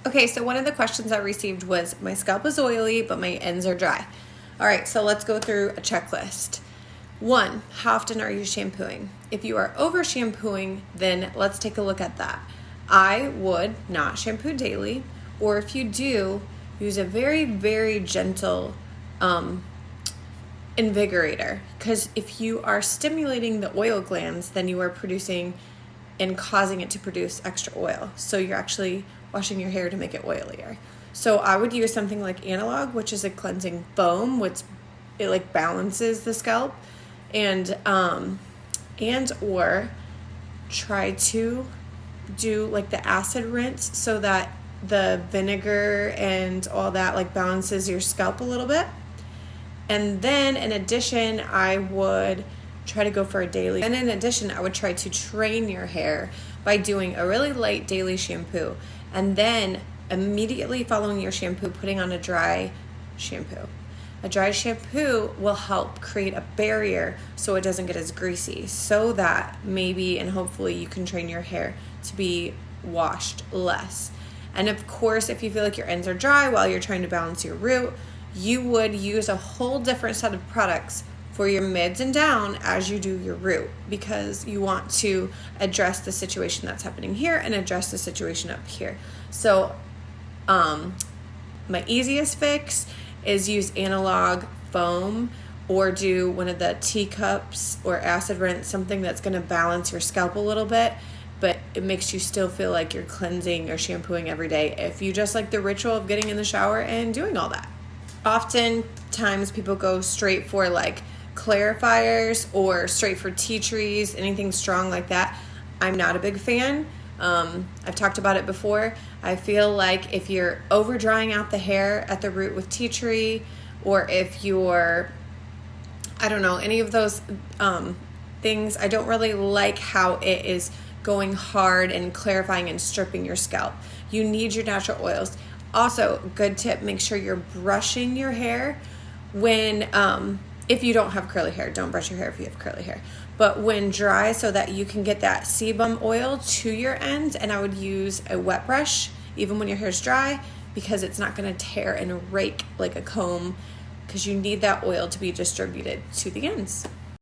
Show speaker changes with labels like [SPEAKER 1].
[SPEAKER 1] Okay, so one of the questions I received was, my scalp is oily, but my ends are dry. All right, so let's go through a checklist. 1, how often are you shampooing? If you are over shampooing, then let's take a look at that. I would not shampoo daily, or if you do, use a very, very gentle invigorator. Because if you are stimulating the oil glands, then you are producing and causing it to produce extra oil. So you're actually washing your hair to make it oilier. So I would use something like Analog, which is a cleansing foam, which it like balances the scalp, and or try to do like the acid rinse so that the vinegar and all that like balances your scalp a little bit. And then in addition, I would try to go for a daily. And in addition, I would try to train your hair by doing a really light daily shampoo. And then immediately following your shampoo, putting on a dry shampoo. A dry shampoo will help create a barrier so it doesn't get as greasy, so that maybe and hopefully you can train your hair to be washed less. And of course, if you feel like your ends are dry while you're trying to balance your root, you would use a whole different set of products for your mids and down as you do your root, because you want to address the situation that's happening here and address the situation up here. So my easiest fix is use Analog foam, or do one of the teacups or acid rinse, something that's going to balance your scalp a little bit, but it makes you still feel like you're cleansing or shampooing every day if you just like the ritual of getting in the shower and doing all that. Oftentimes people go straight for like clarifiers or straight for tea trees, anything strong like that. I'm not a big fan. I've talked about it before. I feel like if you're over drying out the hair at the root with tea tree, or if you're, I don't know, any of those things, I don't really like how it is going hard and clarifying and stripping your scalp. You need your natural oils. Also, good tip, make sure you're brushing your hair when, if you don't have curly hair, don't brush your hair if you have curly hair. But when dry, so that you can get that sebum oil to your ends, and I would use a wet brush even when your hair is dry, because it's not going to tear and rake like a comb, because you need that oil to be distributed to the ends.